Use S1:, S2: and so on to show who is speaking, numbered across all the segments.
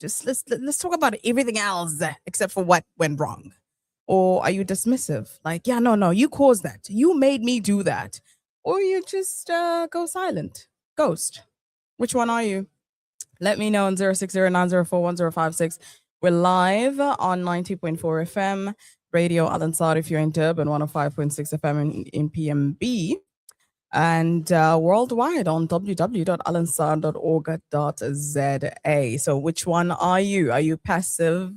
S1: Just let's talk about everything else except for what went wrong. Or are you dismissive? Like, yeah, no, you caused that. You made me do that. Or you just go silent, ghost. Which one are you? Let me know on 0609041056. We're live on 90.4 FM, Radio Alansar if you're in Durban, 105.6 FM in PMB, and worldwide on www.alansar.org.za. So, which one are you? Are you passive?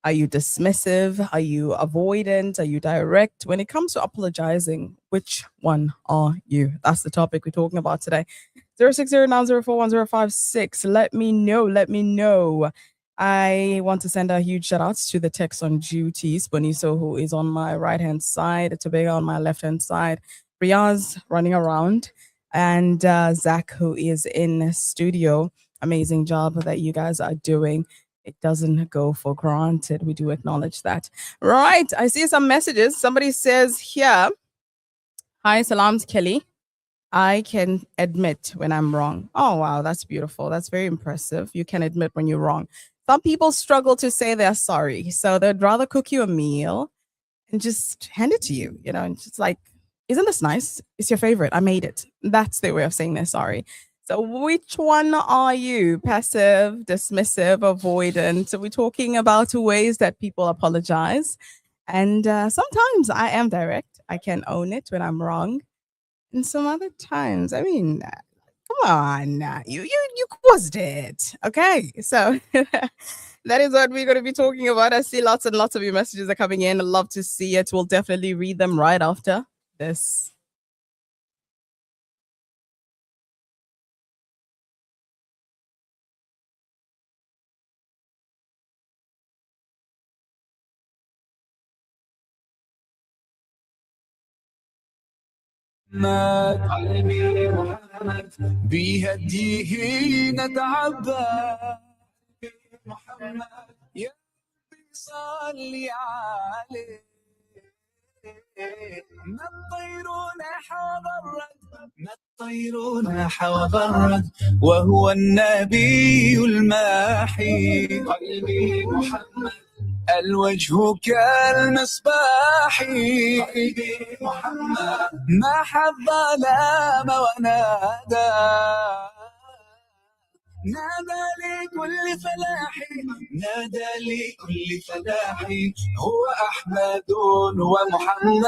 S1: Are you dismissive? Are you avoidant? Are you direct? When it comes to apologizing, which one are you? That's the topic we're talking about today. 0609041056. Let me know. Let me know. I want to send a huge shout out to the text on duty. Boniso, who is on my right hand side, Tobago on my left hand side, Riaz running around, and Zach, who is in studio. Amazing job that you guys are doing. It doesn't go for granted. We do acknowledge that. Right. I see some messages. Somebody says here, hi, salams, Kelly. I can admit when I'm wrong. Oh, wow. That's beautiful. That's very impressive. You can admit when you're wrong. Some people struggle to say they're sorry. So they'd rather cook you a meal and just hand it to you, and just like, isn't this nice? It's your favorite. I made it. That's their way of saying they're sorry. So which one are you? Passive, dismissive, avoidant? So we're talking about ways that people apologize. And sometimes I am direct. I can own it when I'm wrong. And some other times, I mean, come on, you caused it. Okay, so that is what we're going to be talking about. I see lots and lots of your messages are coming in. I'd love to see it. We'll definitely read them right after this.
S2: قلبي محمد بيهديه نتعبى محمد يا ربي صلي عليه ما الطيرون حوضرت وهو النبي الماحي قلبي محمد الوجه كالمصباح قلبي محمد ما حظ لام ونادى نادى لكل فلاحي هو أحمد ومحمد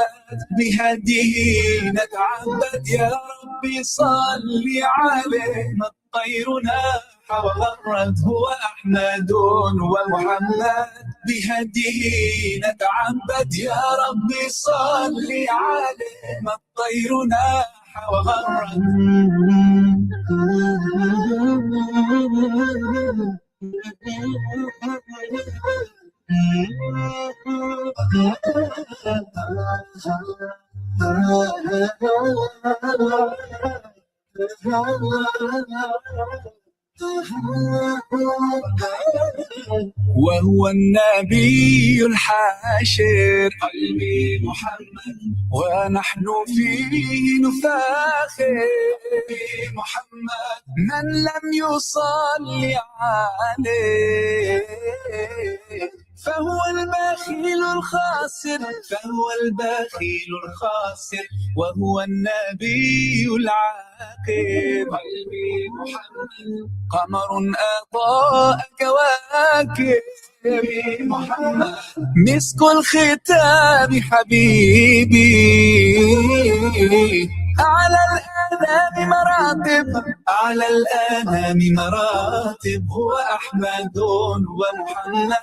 S2: بهديه نتعبد يا ربي صل عليه ما الطير ناح وغرد هو أحمد ومحمد بهديه نتعبد يا ربي صل عليه ما الطير ناح وغرد وهو النبي الحاشر قلبي محمد ونحن فيه نفاخر محمد من لم يصلي عليه فهو البخيل الخاسر وهو النبي العاقب قلبي محمد قمر أضاء كواكب محمد مسك الختام حبيبي على الأنام مراتب هو أحمد ومحمد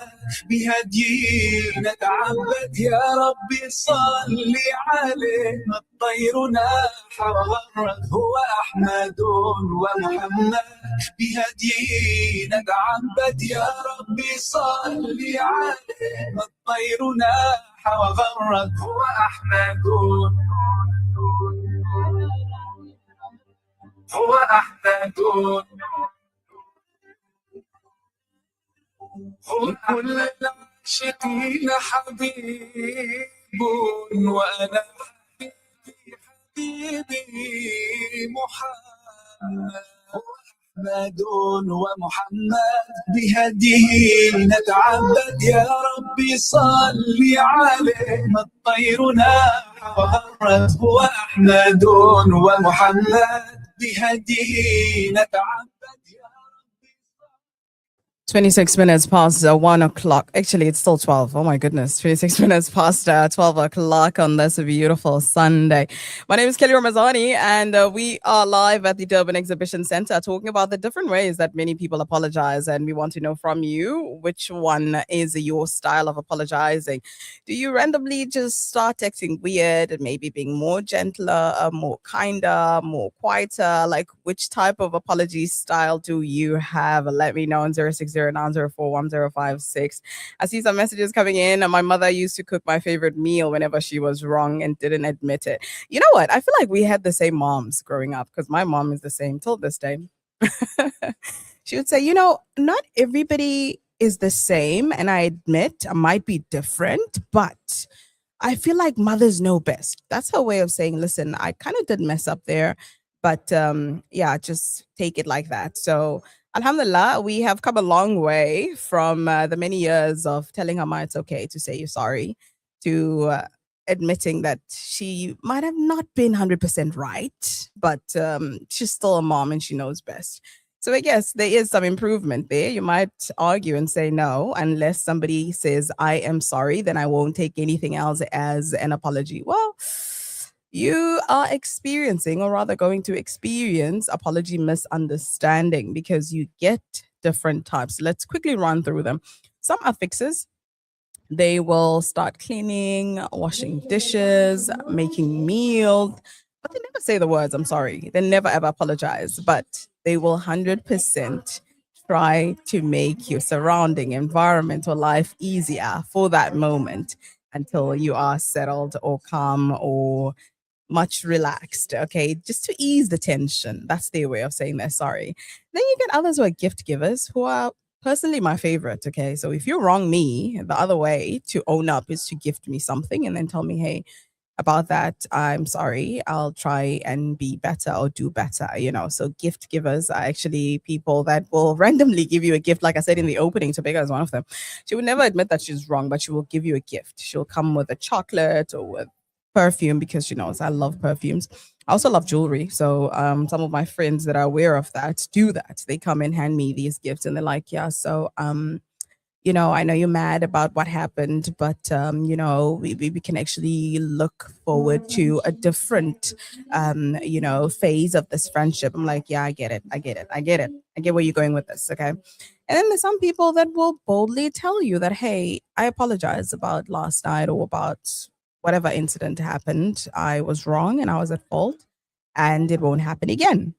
S2: بهديه نتعبد يا ربي صل عليه ما الطير ناح وغرد هو أحمد ومحمد بهديه نتعبد يا ربي صل عليه ما الطير ناح وغرد هو أحمد هم كل العاشقين حبيب وأنا حبيبي محمد أحمد ومحمد بهديه نتعبد يا ربي صل عليه ما الطير ناح وغرت هو أحمد ومحمد بهديه نتعبد يا
S1: 26 minutes past 1 o'clock. Actually, it's still 12. Oh my goodness. 26 minutes past 12 o'clock on this beautiful Sunday. My name is Kelly Ramazani, and we are live at the Durban Exhibition Center talking about the different ways that many people apologize. And we want to know from you which one is your style of apologizing. Do you randomly just start acting weird and maybe being more gentler, more kinder, more quieter? Like, which type of apology style do you have? Let me know on 0609041056. I see some messages coming in. And my mother used to cook my favorite meal whenever she was wrong and didn't admit it. You know what? I feel like we had the same moms growing up because my mom is the same till this day. She would say, not everybody is the same. And I admit I might be different, but I feel like mothers know best. That's her way of saying, listen, I kind of did mess up there, but yeah, just take it like that. So, Alhamdulillah, we have come a long way from the many years of telling Amma it's okay to say you're sorry, to admitting that she might have not been 100% right, but she's still a mom and she knows best. So I guess there is some improvement there. You might argue and say no, unless somebody says, I am sorry, then I won't take anything else as an apology. Well, you are experiencing, or rather going to experience, apology misunderstanding because you get different types. Let's quickly run through them. Some are fixes. They will start cleaning, washing dishes, making meals, but they never say the words, I'm sorry. They never ever apologize, but they will 100% try to make your surrounding environment or life easier for that moment until you are settled or calm or much relaxed. Okay. Just to ease the tension. That's their way of saying they're sorry. Then you get others who are gift givers who are personally my favorite. Okay. So if you wrong me, the other way to own up is to gift me something and then tell me, hey, about that, I'm sorry. I'll try and be better or do better, So gift givers are actually people that will randomly give you a gift. Like I said in the opening, Tobeka is one of them. She would never admit that she's wrong, but she will give you a gift. She'll come with a chocolate or with perfume because she knows I love perfumes. I also love jewelry. So some of my friends that are aware of that do that. They come and hand me these gifts and they're like, yeah, so I know you're mad about what happened, but we can actually look forward to a different phase of this friendship. I'm like, yeah, I get it. I get it. I get it. I get where you're going with this. Okay. And then there's some people that will boldly tell you that, hey, I apologize about last night or about whatever incident happened. I was wrong and I was at fault and it won't happen again.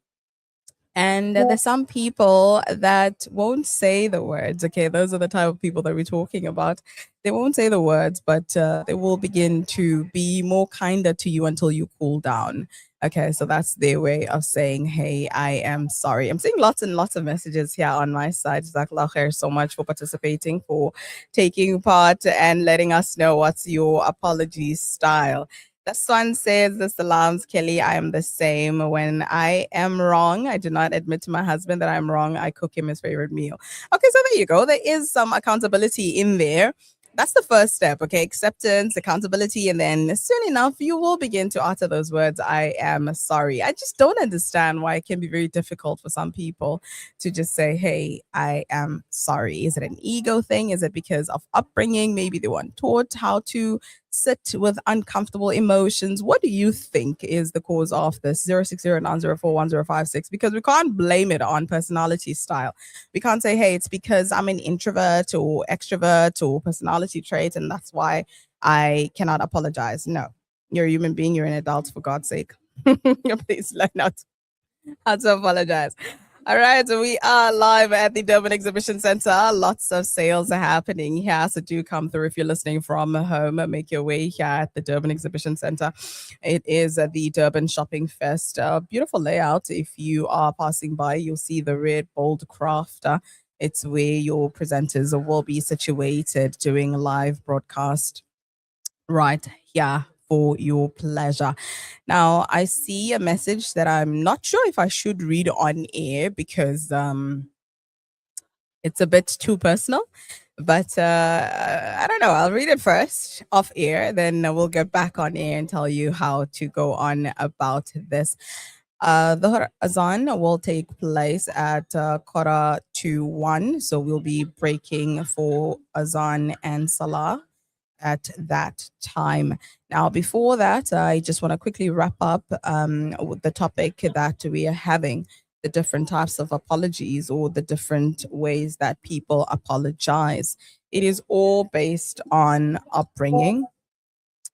S1: And there's some people that won't say the words. Okay, those are the type of people that we're talking about. They won't say the words, but they will begin to be more kinder to you until you cool down. Okay, so that's their way of saying, hey, I am sorry. I'm seeing lots and lots of messages here on my side. Jazakallah khair so much for participating, for taking part and letting us know what's your apology style. This one says, the salams, Kelly, I am the same. When I am wrong, I do not admit to my husband that I'm wrong. I cook him his favorite meal. Okay, so there you go. There is some accountability in there. That's the first step, okay? Acceptance, accountability, and then soon enough, you will begin to utter those words, I am sorry. I just don't understand why it can be very difficult for some people to just say, hey, I am sorry. Is it an ego thing? Is it because of upbringing? Maybe they weren't taught how to sit with uncomfortable emotions. What do you think is the cause of this? 0609041056, because we can't blame it on personality style. We can't say, hey, it's because I'm an introvert or extrovert or personality trait, and that's why I cannot apologize. No, you're a human being, you're an adult, for God's sake. Please learn how to apologize. All right, so we are live at the Durban Exhibition Center. Lots of sales are happening here, so do come through if you're listening from home. Make your way here at the Durban Exhibition Center. It is the Durban Shopping Fest. Beautiful layout. If you are passing by, you'll see the red bold craft. It's where your presenters will be situated doing a live broadcast right here for your pleasure. Now, I see a message that I'm not sure if I should read on air because it's a bit too personal. But I don't know. I'll read it first off air, then we'll get back on air and tell you how to go on about this. The Azan will take place at 1:45. So we'll be breaking for Azan and Salah at that time. Now, before that, I just want to quickly wrap up with the topic that we are having, the different types of apologies or the different ways that people apologize. It is all based on upbringing.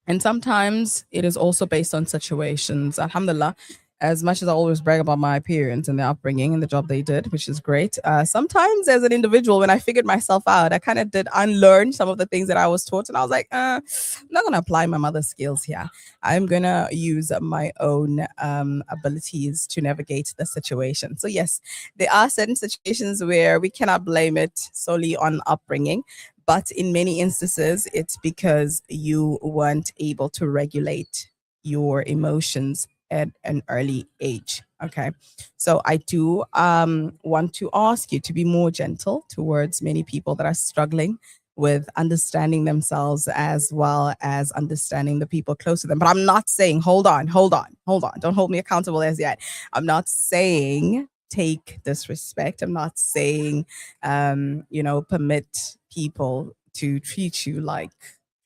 S1: And sometimes it is also based on situations. Alhamdulillah, as much as I always brag about my parents and their upbringing and the job they did, which is great, sometimes as an individual, when I figured myself out, I kind of did unlearn some of the things that I was taught. And I was like, I'm not going to apply my mother's skills here. I'm going to use my own abilities to navigate the situation. So, yes, there are certain situations where we cannot blame it solely on upbringing. But in many instances, it's because you weren't able to regulate your emotions at an early age. Okay. So I do want to ask you to be more gentle towards many people that are struggling with understanding themselves as well as understanding the people close to them. But I'm not saying, hold on. Don't hold me accountable as yet. I'm not saying take disrespect. I'm not saying, permit people to treat you like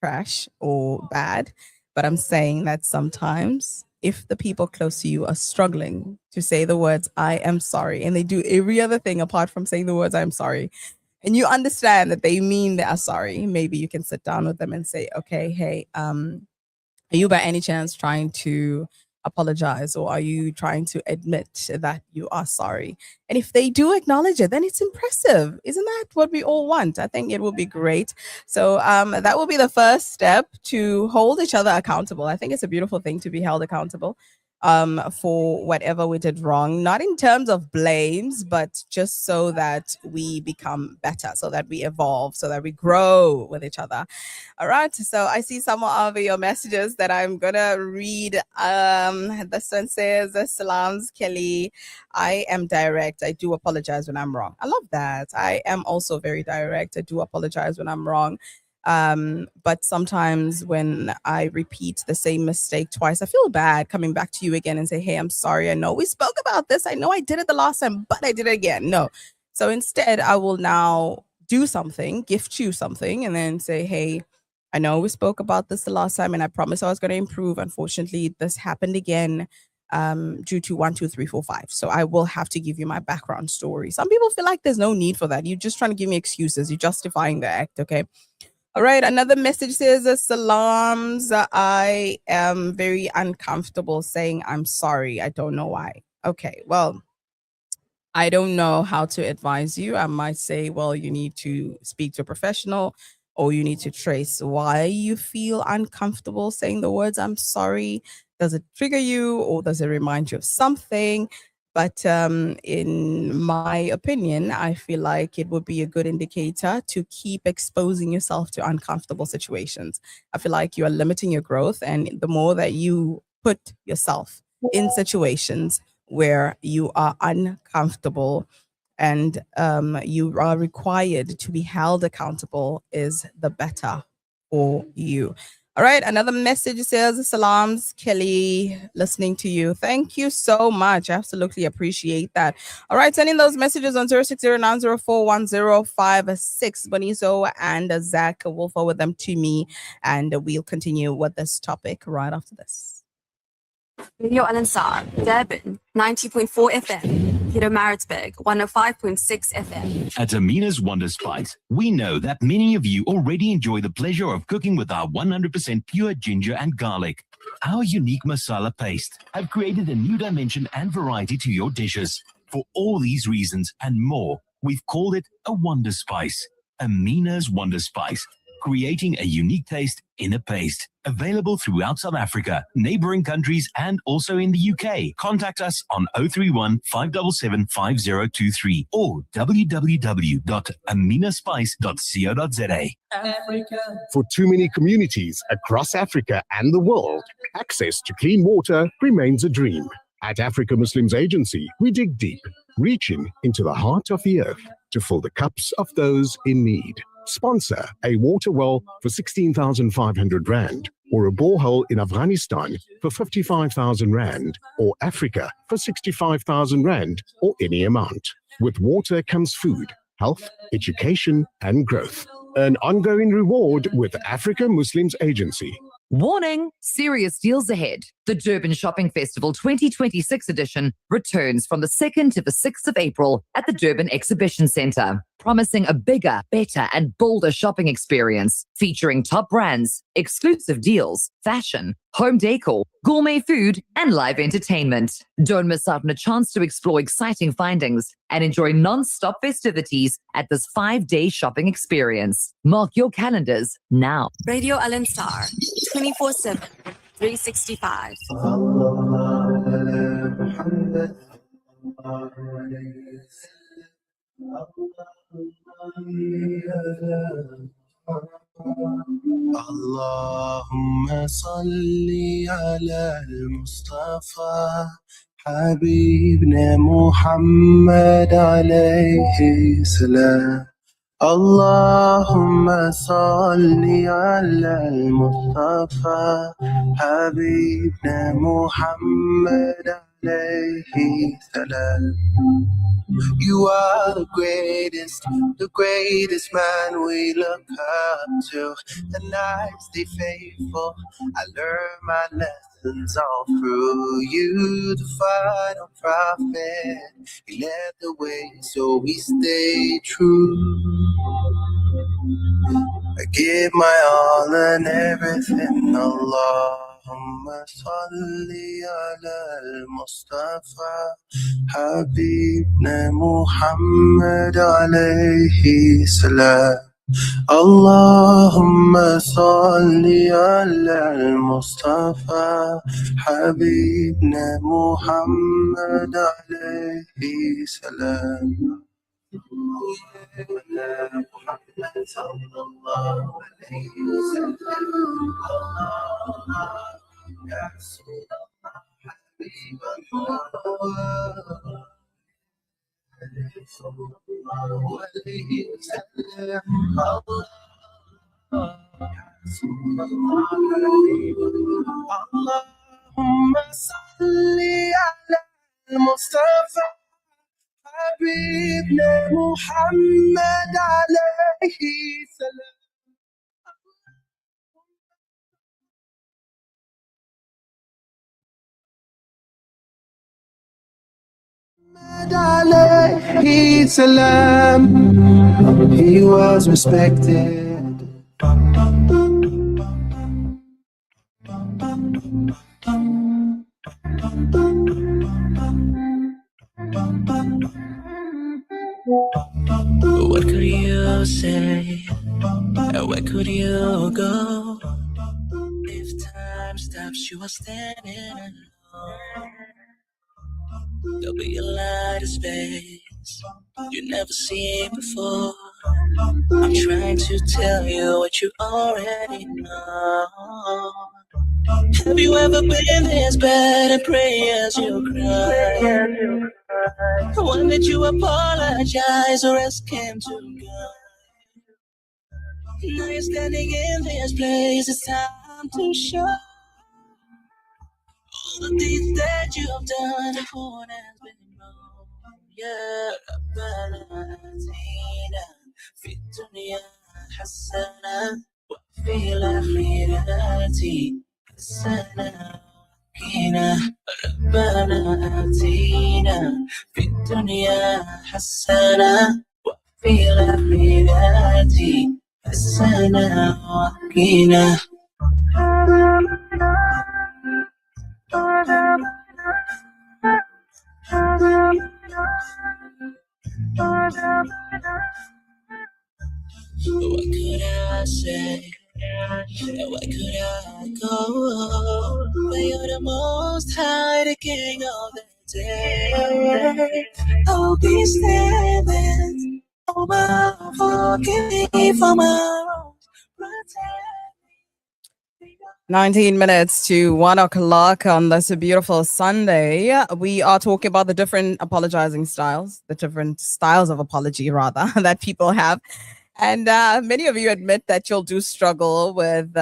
S1: trash or bad. But I'm saying that sometimes if the people close to you are struggling to say the words, I am sorry, and they do every other thing apart from saying the words, I'm sorry, and you understand that they mean they are sorry, maybe you can sit down with them and say, okay, hey, are you by any chance trying to apologize or are you trying to admit that you are sorry? And if they do acknowledge it, then it's impressive. Isn't that what we all want? I think it will be great. So that will be the first step to hold each other accountable. I think it's a beautiful thing to be held accountable for whatever we did wrong, not in terms of blames, but just so that we become better, so that we evolve, so that we grow with each other. All right. So I see some of your messages that I'm gonna read. This one says, Salams Kelly. I am direct. I do apologize when I'm wrong. I love that. I am also very direct. I do apologize when I'm wrong. But sometimes when I repeat the same mistake twice, I feel bad coming back to you again and say, hey, I'm sorry. I know we spoke about this. I know I did it the last time, but I did it again. No. So instead, I will now do something, gift you something, and then say, hey, I know we spoke about this the last time and I promised I was going to improve. Unfortunately, this happened again due to 1, 2, 3, 4, 5. So I will have to give you my background story. Some people feel like there's no need for that. You're just trying to give me excuses. You're justifying the act. Okay. All right. Another message says, Salams. I am very uncomfortable saying I'm sorry. I don't know why. Okay. Well, I don't know how to advise you. I might say, well, you need to speak to a professional or you need to trace why you feel uncomfortable saying the words, I'm sorry. Does it trigger you or does it remind you of something? But in my opinion, I feel like it would be a good indicator to keep exposing yourself to uncomfortable situations. I feel like you are limiting your growth. And the more that you put yourself in situations where you are uncomfortable and you are required to be held accountable is the better for you. All right, another message says, Salams, Kelly, listening to you. Thank you so much. I absolutely appreciate that. All right, sending those messages on 0609041056. Bonizo and Zach will forward them to me and we'll continue with this topic right after this.
S3: Radio Al-Ansar, Durban, 90.4 FM. Peter Maritzburg, 105.6 FM.
S4: At Amina's Wonder Spice, we know that many of you already enjoy the pleasure of cooking with our 100% pure ginger and garlic. Our unique masala paste have created a new dimension and variety to your dishes. For all these reasons and more, we've called it a Wonder Spice. Amina's Wonder Spice. creating a unique taste in a paste. Available throughout South Africa, neighboring countries, and also in the UK. Contact us on 031 577 5023 or www.aminaspice.co.za.
S5: For too many communities across Africa and the world, access to clean water remains a dream. At Africa Muslims Agency, we dig deep, reaching into the heart of the earth to fill the cups of those in need. Sponsor a water well for 16,500 Rand, or a borehole in Afghanistan for 55,000 Rand, or Africa for 65,000 Rand, or any amount. With water comes food, health, education, and growth. An ongoing reward with Africa Muslims Agency.
S6: Warning! Serious deals ahead. The Durban Shopping Festival 2026 edition returns from the 2nd to the 6th of April at the Durban Exhibition Centre, promising a bigger, better and bolder shopping experience featuring top brands, exclusive deals, fashion, home decor, gourmet food and live entertainment. Don't miss out on a chance to explore exciting findings and enjoy non-stop festivities at this 5-day shopping experience. Mark your calendars now.
S3: Radio Al Star, 24/7, 365.
S2: اللهم صل على المصطفى حبيبنا محمد عليه السلام. اللهم صل على المصطفى حبيبنا محمد عليه السلام. You are the greatest man we look up to. And I stay faithful, I learn my lessons all through you. The final prophet, he led the way, so we stay true. I give my all and everything, Allahumma salli ala al-Mustafa Habibna Muhammad alayhi salam. Allahumma salli ala al-Mustafa Habibna Muhammad alayhi salam. محمد صلى الله عليه وسلم. يا رسول الله حبيب الله صلى الله عليه وسلم. اللهم صل على المصطفى حبيبنا محمد عليه السلام. محمد عليه السلام. He was respected. What could you say? Where could you go? If time stops, you are standing alone. There'll be a light of space you never seen before. I'm trying to tell you what you already know. Have you ever been this bad and pray as you cry? When did you apologize or ask him to go? Now you're standing in this place, it's time to show all the things that you've done. The horn has been blown. Yeah, ربنا آتينا في الدنيا حسنة وفي الآخرة حسنة وقنا ربنا آتينا في الدنيا حسنة وفي الآخرة حسنة وقنا. What could I say? Where could I go? But you're the most high, the king of the day. I'll be standing. Oh, my, forgive me for my wrongs. Protect me.
S1: 19 minutes to 1 o'clock on this beautiful Sunday. We are talking about the different apologizing styles, the different styles of apology, rather, that people have. And many of you admit that you'll do struggle with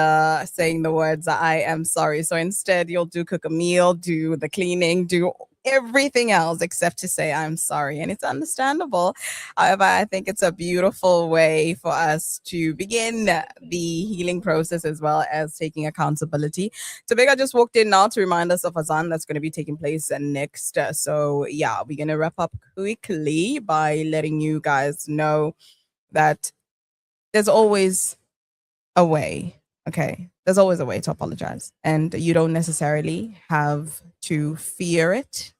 S1: saying the words, I am sorry. So instead, you'll do cook a meal, do the cleaning, do everything else except to say, I'm sorry. And it's understandable. However, I think it's a beautiful way for us to begin the healing process as well as taking accountability. Tobiga just walked in now to remind us of Azan that's going to be taking place next. So, yeah, we're going to wrap up quickly by letting you guys know that there's always a way. Okay. There's always a way to apologize. And you don't necessarily have to fear it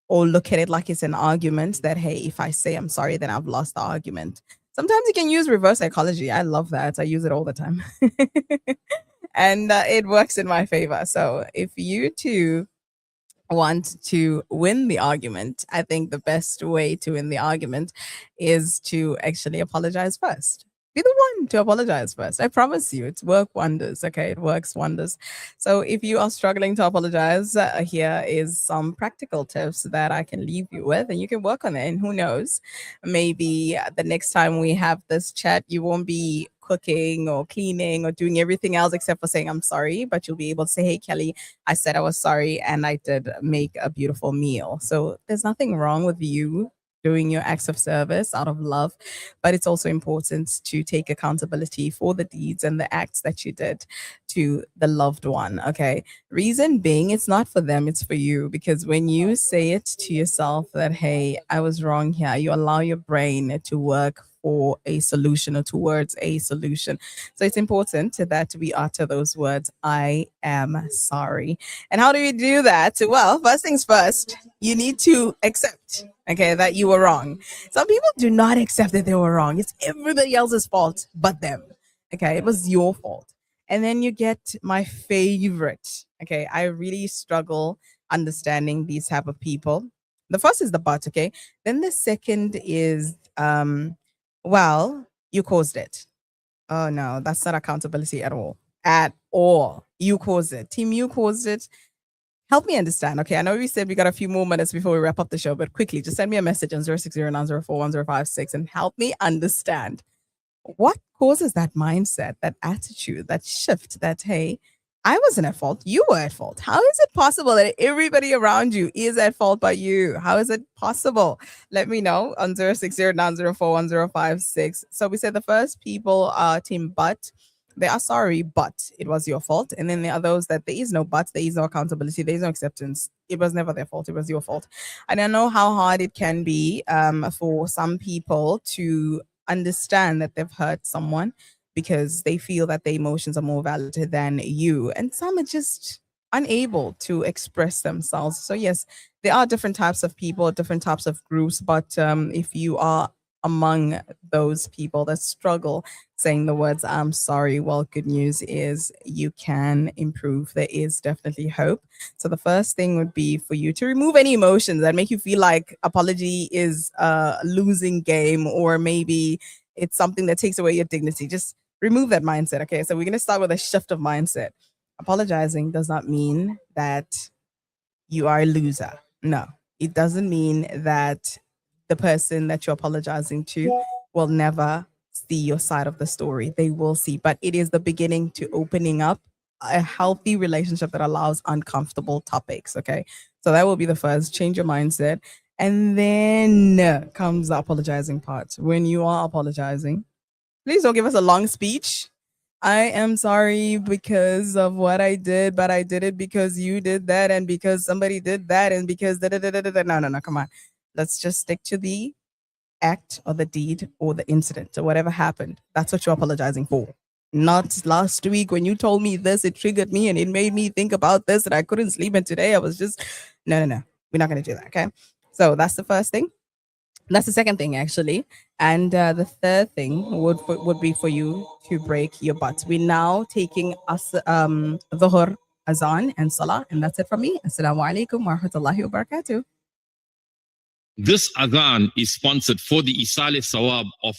S1: or look at it like it's an argument that, hey, if I say I'm sorry, then I've lost the argument. Sometimes you can use reverse psychology. I love that. I use it all the time. And it works in my favor. So if you too want to win the argument, I think the best way to win the argument is to actually apologize first. Be the one to apologize first. I promise you, it's work wonders. Okay, it works wonders. So if you are struggling to apologize, here is some practical tips that I can leave you with, and you can work on it. And who knows, maybe the next time we have this chat, you won't be cooking or cleaning or doing everything else except for saying I'm sorry, but you'll be able to say, hey, Kelly, I said I was sorry and I did make a beautiful meal. So there's nothing wrong with you doing your acts of service out of love, but it's also important to take accountability for the deeds and the acts that you did to the loved one. Okay. Reason being, it's not for them, it's for you. Because when you say it to yourself that, hey, I was wrong here, you allow your brain to work for a solution or towards a solution. So it's important that we utter those words, I am sorry. And how do we do that? Well, first things first, you need to accept, okay, that you were wrong. Some people do not accept that they were wrong. It's everybody else's fault but them. Okay, it was your fault. And then you get my favorite. Okay, I really struggle understanding these type of people. The first is the but, okay? Then the second is well, you caused it. Oh no, that's not accountability at all. At all. You caused it. Team, you caused it. Help me understand. Okay, I know we said we got a few more minutes before we wrap up the show, but quickly, just send me a message on 060-904-1056 and help me understand what causes that mindset, that attitude, that shift, that, hey, I wasn't at fault. You were at fault. How is it possible that everybody around you is at fault but you? How is it possible? Let me know on 060-904-1056. So we said the first people are team but. They are sorry, but it was your fault. And then there are those that there is no but, there is no accountability, there is no acceptance. It was never their fault. It was your fault. And I know how hard it can be for some people to understand that they've hurt someone because they feel that their emotions are more valid than you. And some are just unable to express themselves. So, yes, there are different types of people, different types of groups. But if you are among those people that struggle saying the words, I'm sorry, well, good news is you can improve. There is definitely hope. So the first thing would be for you to remove any emotions that make you feel like apology is a losing game, or maybe it's something that takes away your dignity. Just remove that mindset. Okay, so we're going to start with a shift of mindset. Apologizing does not mean that you are a loser. No, it doesn't mean that the person that you're apologizing to will never see your side of the story. They will see, but it is the beginning to opening up a healthy relationship that allows uncomfortable topics. Okay, so that will be the first. Change your mindset. And then comes the apologizing part. When you are apologizing, please don't give us a long speech. I am sorry because of what I did, but I did it because you did that, and because somebody did that, and because da da da da da. No, come on. Let's just stick to the act or the deed or the incident or whatever happened. That's what you're apologizing for. Not last week when you told me this, it triggered me and it made me think about this and I couldn't sleep. And today I was just, no. We're not going to do that. Okay. So that's the first thing. That's the second thing, actually. And the third thing would be for you to break your butt. We're now taking Dhuhr, Azan, and Salah. And that's it from me. Assalamu alaikum wa rahmatullahi wa barakatuh.
S7: This Adhan is sponsored for the Isale Sawab of